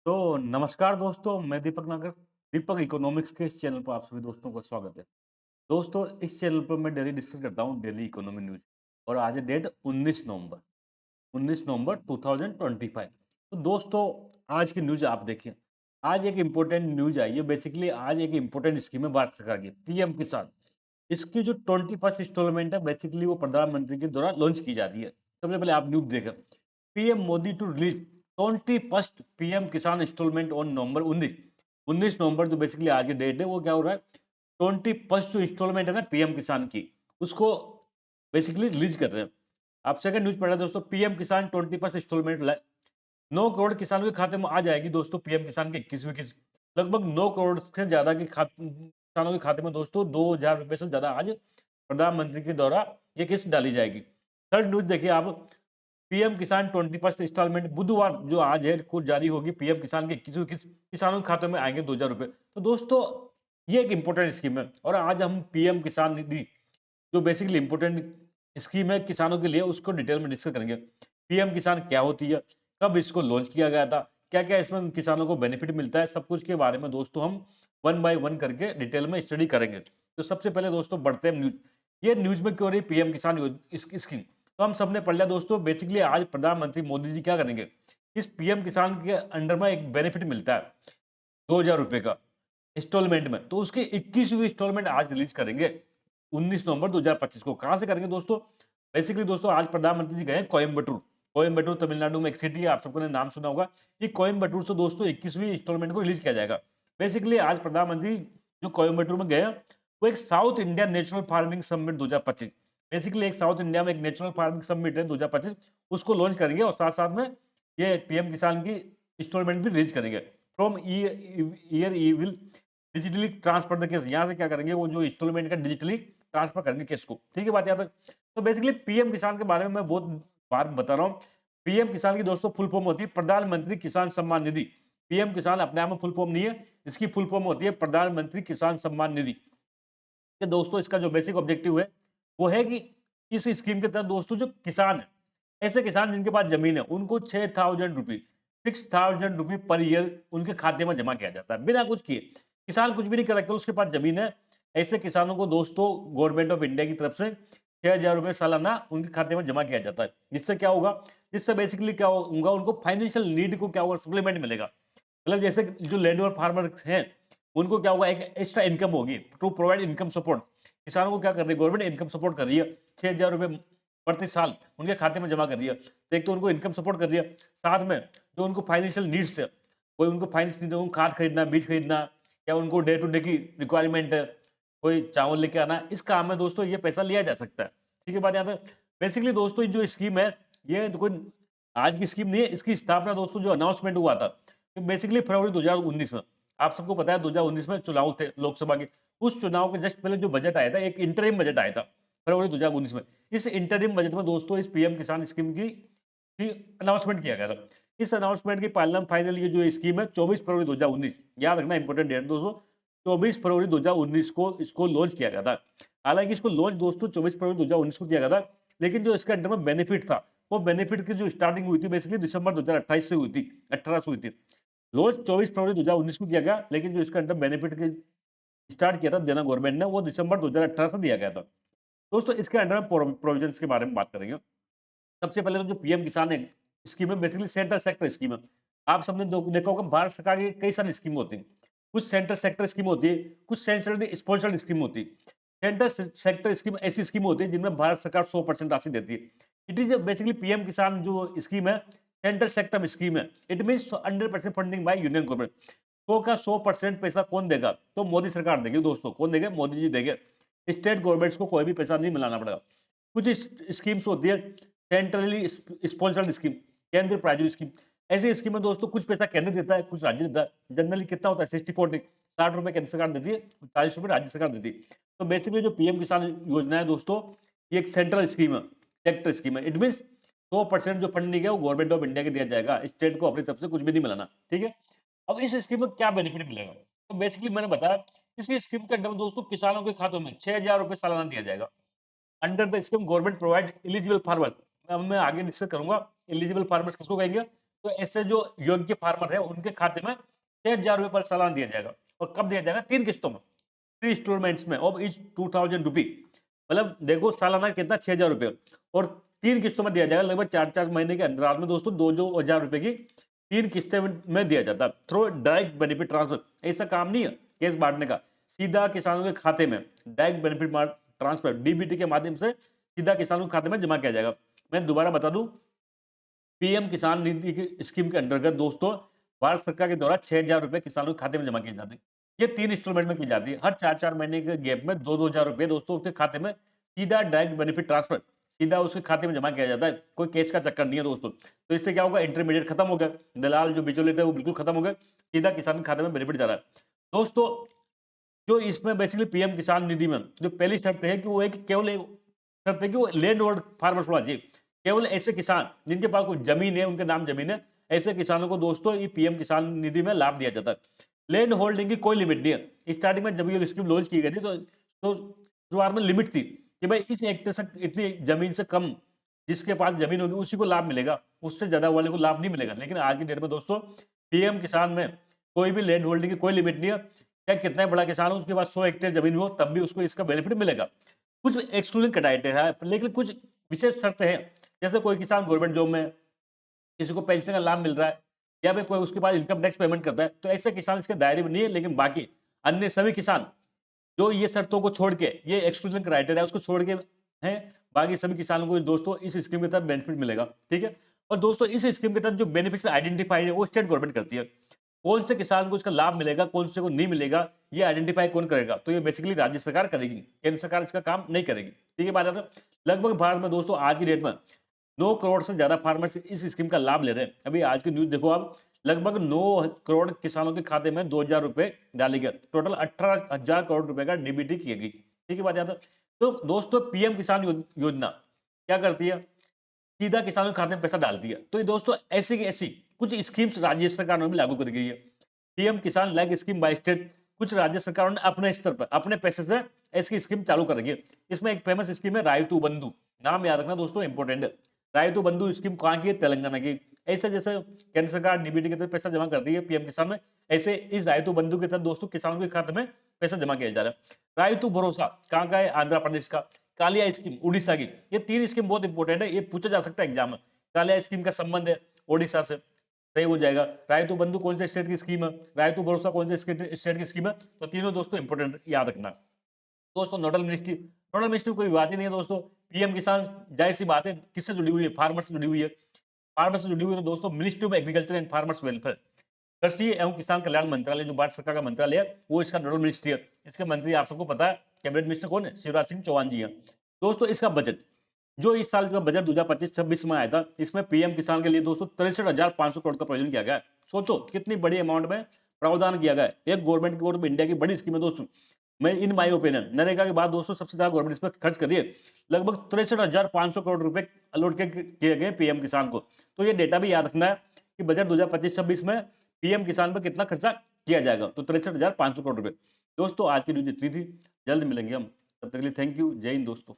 तो नमस्कार दोस्तों, मैं दीपक नागर। दीपक इकोनॉमिक्स के इस चैनल पर आप सभी दोस्तों का स्वागत है। दोस्तों, इस चैनल पर मैं डेली डिस्कस करता हूँ डेली इकोनॉमी न्यूज़ और आज है डेट 19 नवंबर 2025। तो दोस्तों, आज की न्यूज़ आप देखिए। आज एक इम्पोर्टेंट न्यूज़ आई है। बेसिकली आज एक इम्पोर्टेंट स्कीम है भारत सरकार की, पीएम किसान। इसकी जो 21st इंस्टॉलमेंट है, बेसिकली वो प्रधानमंत्री के द्वारा लॉन्च की जा रही है। सबसे पहले आप न्यूज़ देखें। PM Modi to release 21st PM Kisan installment on November 19 November, जो बेसिकली आज की डेट है, वो क्या हो रहा है? 21st जो इंस्टॉलमेंट है ना पीएम किसान की, उसको बेसिकली रिलीज कर रहे हैं। आप सेकंड न्यूज़ पढ़ रहे हैं दोस्तों, पीएम किसान 21st इंस्टॉलमेंट 9 करोड़ किसानों के खाते में आ जाएगी दोस्तों पीएम किसान की 21वीं किस्त। लगभग 9 करोड़ से ज़्यादा के किसानों के खाते में दोस्तों 2000 रुपए से ज़्यादा आज प्रधानमंत्री के द्वारा ये किस्त डाली जाएगी। थर्ड न्यूज़ देखिए आप, पीएम किसान 21st इंस्टॉलमेंट बुधवार जो आज है को जारी होगी। पीएम किसान की 21वीं किस्त किसानों के खाते में आएँगे 2000 रुपए। तो दोस्तों, ये एक इम्पोर्टेंट स्कीम है और आज हम पीएम किसान निधि जो बेसिकली इम्पोर्टेंट स्कीम है किसानों के लिए, उसको डिटेल में डिस्कस करेंगे। पीएम किसान क्या होती है? कब इसको लॉन्च किया गया था? क्या-क्या इसमें किसानों को बेनिफिट मिलता है? सब कुछ के बारे में दोस्तों हम वन बाय वन करके डिटेल में स्टडी करेंगे। तो सबसे पहले दोस्तों बढ़ते हैं न्यूज़। ये न्यूज़ में क्यों रही पीएम किसान स्कीम? तो हम सबने पढ़ लिया दोस्तों। बेसिकली आज प्रधानमंत्री मोदी जी क्या करेंगे? इस पीएम किसान के अंडर में एक बेनिफिट मिलता है 2000 रुपए का इंस्टॉलमेंट में। तो उसकी 21वीं इंस्टॉलमेंट आज रिलीज़ करेंगे 19 नवंबर 2025 को। कहाँ से करेंगे दोस्तों? बेसिकली दोस्तों आज प्रधानमंत्री जी गए हैं कोयंबटूर। कोयंबटूर तमिलनाडु में एक सिटी है, आप सबको ने नाम सुना होगा। ये कोयंबटूर से दोस्तों 21वीं इंस्टॉलमेंट को रिलीज़ किया जाएगा। बेसिकली आज प्रधानमंत्री जो कोयंबटूर में गए हैं, वो एक south India natural farming summit 2025, basically एक साउथ इंडिया में एक नेचुरल फार्मिंग समिट है 2025, उसको लॉन्च करेंगे और साथ-साथ में ये पीएम किसान की इंस्टॉलमेंट भी रिलीज़ करेंगे। From year E will digitally transfer the case. यहाँ से क्या करेंगे, वो जो इंस्टॉलमेंट का डिजिटली ट्रांसफर करेंगे केस को। ठीक है बात यहाँ तक? तो बेसिकली पीएम किसान के बारे में मैं बहुत बार बता रहा हूँ। पीएम किसान की दोस्तों फुल फॉर्म होती है प्रधानमंत्री किसान सम्मान निधि। पीएम किसान अपने आप में फुल फॉर्म नहीं है, इसकी फुल फॉर्म होती है प्रधानमंत्री किसान सम्मान निधि। कि दोस्तों इसका जो बेसिक ऑब्जेक्टिव है, वो है कि इस स्कीम के तहत दोस्तों जो किसान है, ऐसे किसान जिनके पास ज़मीन है, उनको 6000 रुपए 6000 रुपए पर ईयर उनके खाते में जमा किया जाता है, बिना कुछ किए। किसान कुछ भी नहीं कर सकता, उसके पास ज़मीन है। ऐसे किसानों को दोस्तों गवर्नमेंट ऑफ इंडिया की तरफ से 6000 रुपए सालाना उनके खाते में जमा किया जाता है। जिससे क्या होगा? जिससे बेसिकली क्या होगा, उनको फाइनेंशियल नीड को क्या होगा, सप्लीमेंट मिलेगा। मतलब जैसे जो लैंड और फार्मर्स हैं, उनको क्या होगा, एक एक्स्ट्रा इनकम होगी टू प्रोवाइड इनकम सपोर्ट। किसानों को क्या कर रही है गवर्नमेंट, इनकम सपोर्ट कर रही है। 6000 रुपए प्रति साल उनके खाते में जमा कर रही है। तो एक तो उनको इनकम सपोर्ट कर रही है, साथ में जो उनको फाइनेंशियल नीड्स है, कोई उनको फाइनेंस नीड है, उनको खाद खरीदना, बीज खरीदना, या उनको डे टू डे की रिक्वायरमेंट है, कोई चावल लेके आना, इस काम में दोस्तों ये पैसा लिया जा सकता है। ठीक है बात यहाँ पे? बेसिकली दोस्तों ये जो स्कीम है, ये तो कोई आज की स्कीम नहीं है। इसकी स्थापना दोस्तों जो अनाउंसमेंट हुआ था, बेसिकली फरवरी 2019 में। आप सबको पता है 2019 में चुनाव थे लोकसभा के। उस चुनाव के जस्ट पहले जो बजट आया था, एक इंटरिम बजट आया था फरवरी 2019 में। इस इंटरिम बजट में दोस्तों इस पीएम किसान स्कीम की अनाउंसमेंट किया गया था। इस अनाउंसमेंट की पालना फाइनल ये जो स्कीम है 24 फरवरी 2019, याद रखना इंपॉर्टेंट डेट दोस्तों, 24 फरवरी 2019 को इसको लॉन्च किया गया था। हालाँकि इसको लॉन्च दोस्तों 24 फरवरी 2019 को किया गया था, लेकिन जो इसके अंडर में बेनिफिट था, वो बेनिफिट की जो स्टार्टिंग हुई थी बेसिकली दिसंबर 2028 से हुई थी, 18 से हुई थी। लॉन्च 24 फरवरी 2019 को किया गया, लेकिन जो इसका अंडर बेनिफिट की स्टार्ट किया था देना गवर्नमेंट ने, वो दिसंबर 2018 से दिया गया था। दोस्तों इसके अंडर में प्रोविजंस के बारे में बात करेंगे। सबसे पहले तो जो पीएम किसान है स्कीम है, बेसिकली सेंट्रल सेक्टर स्कीम है। आप सबने देखा होगा भारत सरकार की कई सारी स्कीम होती हैं। कुछ सेंट्रल सेक्टर स्कीम होती है, कुछ सेंट्रली स्पॉन्सर्ड स्कीम होती है। सेंट्रल सेक्टर स्कीम ऐसी स्कीम होती है जिनमें भारत सरकार 100% राशि देती है। इट इज बेसिकली पीएम किसान जो स्कीम है, सेंट्रल सेक्टर स्कीम है। It means 100% funding by union government. 100 का 100% पैसा कौन देगा? तो मोदी सरकार देगी दोस्तों। कौन देगा? मोदी जी देंगे। स्टेट गवर्नमेंट्स को कोई भी पैसा नहीं मिलाना पड़ेगा। कुछ स्कीम्स होती है सेंट्रली स्पॉन्सर्ड स्कीम, केंद्र प्रायोजित स्कीम। ऐसी स्कीम में दोस्तों कुछ पैसा केंद्र देता है, कुछ राज्य देता है। जनरली कितना होता है? 60-40, 60 रुपए केंद्र सरकार देती है, 40 रुपए राज्य सरकार देती है। तो बेसिकली जो पीएम किसान योजना है दोस्तों, ये एक सेंट्रल स्कीम है, सेक्टर स्कीम है। इट मीन्स 100% जो फंडिंग है वो गवर्नमेंट ऑफ इंडिया के दिया जाएगा, स्टेट को अपनी तरफ से कुछ भी नहीं मिलाना। ठीक है? अब इस स्कीम में क्या बेनिफिट मिलेगा? तो बेसिकली मैंने बताया, इसकी स्कीम के अंडर में दोस्तों किसानों के खातों में 6000 रुपए सालाना दिया जाएगा। Under the scheme government provide eligible farmer. अब मैं आगे डिस्कस करूंगा एलिजिबल फार्मर्स किसको कहेंगे। तो ऐसे जो योग्य फार्मर है उनके खाते में 6,000 रुपए पर सालाना दिया जाएगा। और कब दिया जाएगा? 3 किस्तों में, 3 इंस्टॉलमेंट्स में ऑफ ईच 2000 रुपी। मतलब देखो सालाना कितना, 6,000 रुपए, और 3 किस्तों में दिया जाएगा। लगभग 4-4 महीने के अंतराल में दोस्तों 2-2 हज़ार रुपए की 3 किस्तें में दिया जाता है थ्रू डायरेक्ट बेनिफिट ट्रांसफर। ऐसा काम नहीं है केस बांटने का, सीधा किसानों के खाते में डायरेक्ट बेनिफिट ट्रांसफर डीबीटी के माध्यम से सीधा किसानों के खाते में जमा किया जाएगा। मैं दोबारा बता दूं, पीएम किसान निधि की स्कीम के अंतर्गत दोस्तों भारत सरकार के द्वारा 6,000 रुपए किसानों के खाते में जमा किए जाते हैं। ये 3 इंस्टॉलमेंट में की जाती है। हर 4-4 महीने के गैप में 2-2 हज़ार रुपए दोस्तों उसके खाते में सीधा डायरेक्ट बेनिफिट ट्रांसफर सीधा उसके खाते में जमा किया जाता है। कोई केस का चक्कर नहीं है दोस्तों। तो इससे क्या होगा? इंटरमीडिएट खत्म हो गया, दलाल जो बिचौलिए थे वो बिल्कुल खत्म हो गए, सीधा किसान के खाते में बेनिफिट जा रहा है। दोस्तों जो इसमें बेसिकली पीएम किसान निधि में जो पहली शर्त है कि वो एक केवल एक शर्त है कि वो लैंड होल्ड फार्मर्स होना चाहिए। केवल ऐसे किसान जिनके पास कोई जमीन है, उनके नाम जमीन है, ऐसे किसानों को दोस्तों ये पीएम किसान निधि में लाभ दिया जाता है। लैंड होल्डिंग की कोई लिमिट नहीं है। स्टार्टिंग में जब ये स्कीम लॉन्च की गई थी तो शुरुआत में लिमिट थी कि भाई इस हेक्टेयर से इतनी जमीन से कम जिसके पास जमीन होगी उसी को लाभ मिलेगा, उससे ज्यादा वाले को लाभ नहीं मिलेगा। लेकिन आज की डेट में दोस्तों पीएम किसान में कोई भी लैंड होल्डिंग की कोई लिमिट नहीं है। चाहे कितना ही बड़ा किसान हो, उसके पास 100 हेक्टेयर जमीन हो, तब भी उसको इसका बेनिफिट मिलेगा। कुछ एक्सक्लूसिव क्राइटेरिया है, लेकिन कुछ विशेष शर्त है। जैसे कोई किसान गवर्नमेंट जॉब में है, किसी को पेंशन का लाभ मिल रहा है, या फिर कोई उसके पास इनकम टैक्स पेमेंट करता है, तो ऐसे किसान इसके दायरे में नहीं है। लेकिन बाकी अन्य सभी किसान जो ये शर्तों को छोड़ के, ये एक्सक्लूजन क्राइटेरिया उसको छोड़ के हैं, बाकी सभी किसानों को दोस्तों इस स्कीम के तहत बेनिफिट मिलेगा, ठीक है। और दोस्तों इस स्कीम के तहत जो बेनिफिशियल आइडेंटिफाइड है वो स्टेट गवर्नमेंट करती है। कौन से किसान को इसका लाभ मिलेगा, कौन से को नहीं मिलेगा, ये आइडेंटिफाई कौन करेगा? तो ये बेसिकली राज्य सरकार करेगी, केंद्र सरकार इसका काम नहीं करेगी, ठीक है बात है। लगभग भारत में दोस्तों आज की डेट में 9 करोड़ से ज्यादा फार्मर्स इस स्कीम का लाभ ले रहे हैं। अभी आज की न्यूज देखो आप, लगभग 9 करोड़ किसानों के खाते में 2,000 रुपए डाले गए। टोटल 18,000 करोड़ रुपए का डीबीटी की गई, ठीक है बात याद है। तो दोस्तों पीएम किसान योजना क्या करती है? सीधा किसानों के खाते में पैसा डालती है। तो ये दोस्तों ऐसी की ऐसी कुछ स्कीम्स राज्य सरकार ने भी लागू कर गई है। पीएम किसान लैग स्कीम बाय स्टेट, कुछ राज्य सरकारों ने अपने स्तर पर अपने पैसे से ऐसी स्कीम चालू कर रही है। इसमें एक फेमस स्कीम है रायतू बंधु, नाम याद रखना दोस्तों, इंपॉर्टेंट है। रायतू बंधु स्कीम कहाँ की है? तेलंगाना की। ऐसे जैसे केंद्र सरकार डीबीटी के तहत पैसा जमा करती है पीएम किसान में, ऐसे इस रायतू बंधु के तहत दोस्तों किसानों के खाते में पैसा जमा किया जा रहा है। रायतू भरोसा कहाँ का है? आंध्र प्रदेश का। कालिया स्कीम उड़ीसा की। ये 3 स्कीम बहुत इंपॉर्टेंट है, ये पूछा जा सकता है एग्जाम में। कालिया स्कीम का संबंध है ओडिशा से, सही हो जाएगा। रायतू बंधु कौन से स्टेट की स्कीम है? रायतू भरोसा कौन से स्टेट की स्कीम है? तो तीनों दोस्तों इंपॉर्टेंट याद रखना। दोस्तों नोडल मिनिस्ट्री कोई बात ही नहीं है दोस्तों। पीएम किसान जाहिर सी बात है किससे जुड़ी हुई है? फार्मर से जुड़ी हुई है। फार्मर से जुड़ी हुई है तो दोस्तों ministry of agriculture and farmers welfare, कृषि एवं किसान कल्याण मंत्रालय जो भारत सरकार का मंत्रालय है, वो इसका नोडल मिनिस्ट्री है। इसके मंत्री आप सबको पता है, कैबिनेट मिनिस्टर कौन है? शिवराज सिंह चौहान जी हैं। दोस्तों इसका बजट जो इस साल का बजट 2025-26 में आया था, इसमें पीएम किसान के लिए दोस्तों 63,500 करोड़ का प्रोविजन किया गया है। सोचो कितनी बड़ी अमाउंट में प्रावधान किया गया है। एक गवर्नमेंट की ओर इंडिया की बड़ी स्कीम है दोस्तों। मैं इन माई ओपिनियन नरेगा के बाद दोस्तों सबसे ज्यादा गवर्नमेंट इस पर खर्च करिए। लगभग 63,500 करोड़ रुपए अलॉट किए गए पीएम किसान को। तो ये डेटा भी याद रखना है कि बजट 2025-26 में पीएम किसान पर कितना खर्चा किया जाएगा, तो 63,500 करोड़ रुपए। दोस्तों आज की न्यूज इतनी थी, जल्द मिलेंगे हम, तब तक के लिए थैंक यू, जय हिंद दोस्तों।